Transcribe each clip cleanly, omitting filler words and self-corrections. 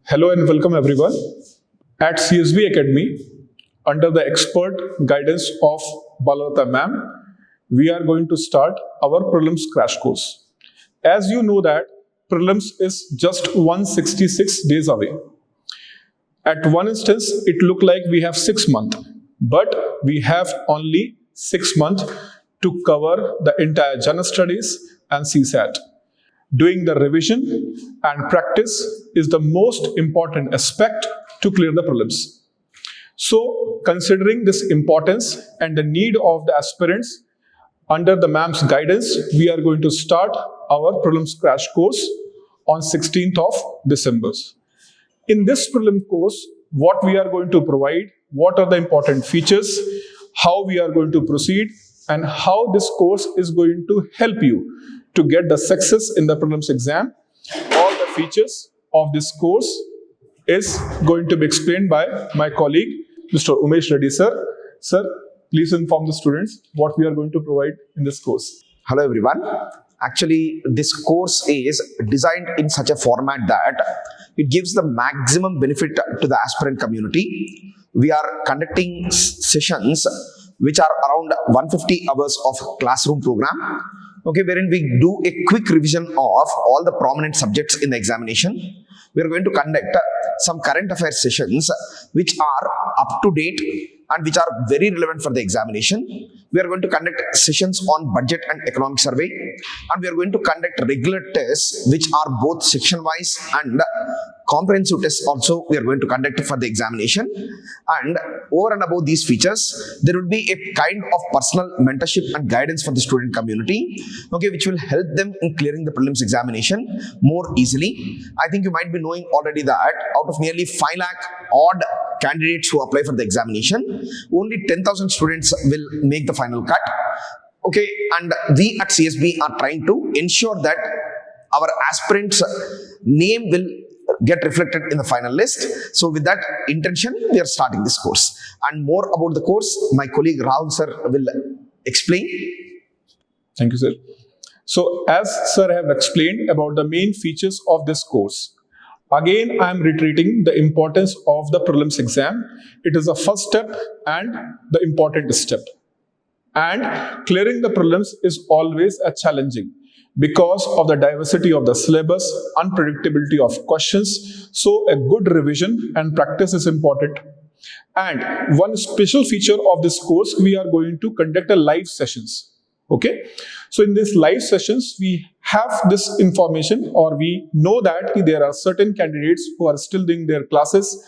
Hello and welcome everyone. At CSB Academy, under the expert guidance of Balalata ma'am, we are going to start our prelims crash course. As you know that prelims is just 166 days away. At one instance, it looked like we have 6 months, but we have only 6 months to cover the entire general studies and CSAT. Doing the revision and practice is the most important aspect to clear the prelims. So, considering this importance and the need of the aspirants, under the ma'am's guidance, we are going to start our prelims crash course on 16th of December. In this prelim course, what we are going to provide, what are the important features, how we are going to proceed, and how this course is going to help you to get the success in the prelims exam. All the features of this course is going to be explained by my colleague, Mr. Umesh Reddy sir. Sir, please inform the students what we are going to provide in this course. Hello everyone. Actually, this course is designed in such a format that it gives the maximum benefit to the aspirant community. We are conducting sessions which are around 150 hours of classroom program, wherein we do a quick revision of all the prominent subjects in the examination. We are going to conduct some current affairs sessions which are up to date and which are very relevant for the examination. We are going to conduct sessions on budget and economic survey, and we are going to conduct regular tests which are both section wise and comprehensive tests also we are going to conduct for the examination. And over and above these features, there will be a kind of personal mentorship and guidance for the student community, which will help them in clearing the prelims examination more easily. I think you might be knowing already that out of nearly 5 lakh odd candidates who apply for the examination, only 10,000 students will make the final cut. And we at CSB are trying to ensure that our aspirants' name will get reflected in the final list. So with that intention, we are starting this course. And more about the course, my colleague Rahul sir will explain. Thank you, sir. So as sir have explained about the main features of this course, again, I am reiterating the importance of the prelims exam. It is the first step and the important step. And clearing the prelims is always a challenging because of the diversity of the syllabus, unpredictability of questions. So a good revision and practice is important. And one special feature of this course, we are going to conduct a live sessions. So in these live sessions, we have this information, or we know that there are certain candidates who are still doing their classes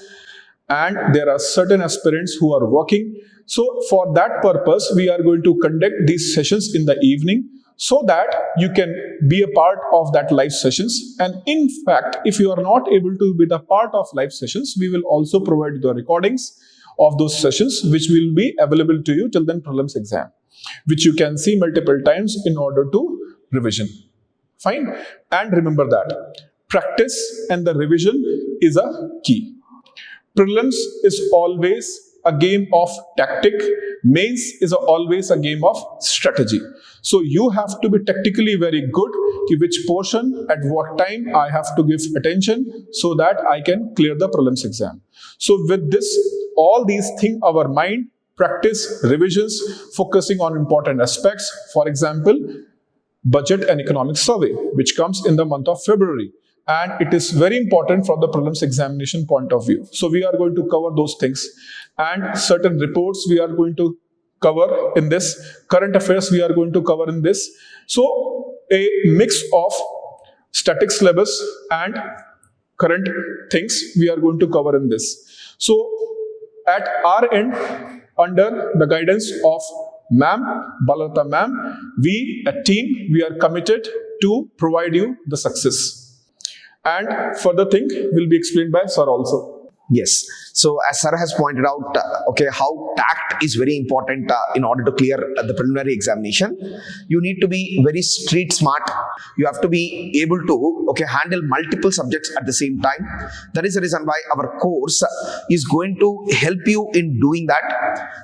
and there are certain aspirants who are working. So for that purpose, we are going to conduct these sessions in the evening so that you can be a part of that live sessions. And in fact, if you are not able to be the part of live sessions, we will also provide the recordings of those sessions, which will be available to you till then prelims exam, which you can see multiple times in order to revision. Fine. And remember that practice and the revision is a key. Prelims is always a game of tactic. Mains is always a game of strategy. So you have to be tactically very good to which portion at what time I have to give attention so that I can clear the prelims exam. So with this, all these things, our mind, practice, revisions, focusing on important aspects. For example, budget and economic survey, which comes in the month of February. And it is very important from the prelims examination point of view. So we are going to cover those things. And certain reports we are going to cover in this. Current affairs we are going to cover in this. So a mix of static syllabus and current things we are going to cover in this. So at our end, under the guidance of ma'am, Balalata ma'am, we, a team, we are committed to provide you the success. And further thing will be explained by sir also. Yes. So as sir has pointed out, how tact is very important in order to clear the preliminary examination. You need to be very street smart. You have to be able to handle multiple subjects at the same time. That is the reason why our course is going to help you in doing that.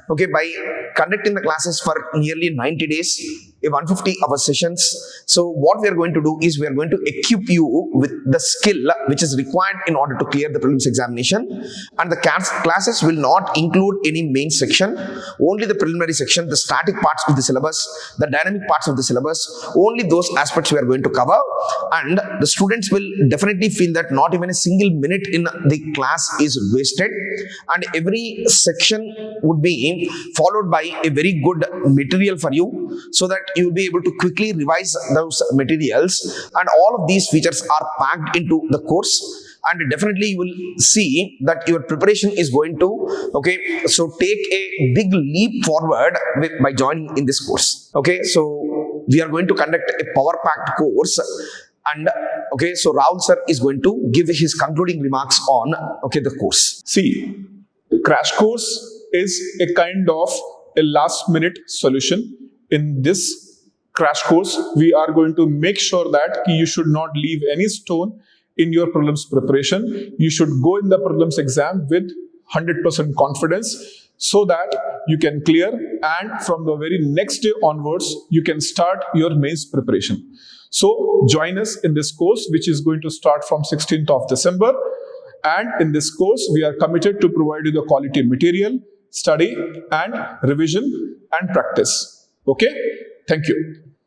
By conducting the classes for nearly 90 days a 150-hour sessions. So what we are going to do is we are going to equip you with the skill which is required in order to clear the prelims examination. And the classes will not include any main section, only the preliminary section, the static parts of the syllabus, the dynamic parts of the syllabus, only those aspects we are going to cover. And the students will definitely feel that not even a single minute in the class is wasted, and every section would be followed by a very good material for you, so that you will be able to quickly revise those materials. And all of these features are packed into the course, and definitely you will see that your preparation is going to take a big leap forward by joining in this course. So we are going to conduct a power packed course, and so Rahul sir is going to give his concluding remarks on the course. See, crash course is a kind of a last minute solution. In this crash course, we are going to make sure that you should not leave any stone in your prelims preparation. You should go in the prelims exam with 100% confidence, so that you can clear, and from the very next day onwards, you can start your mains preparation. So join us in this course, which is going to start from 16th of December. And in this course, we are committed to provide you the quality material, study and revision and practice. Okay? Thank you.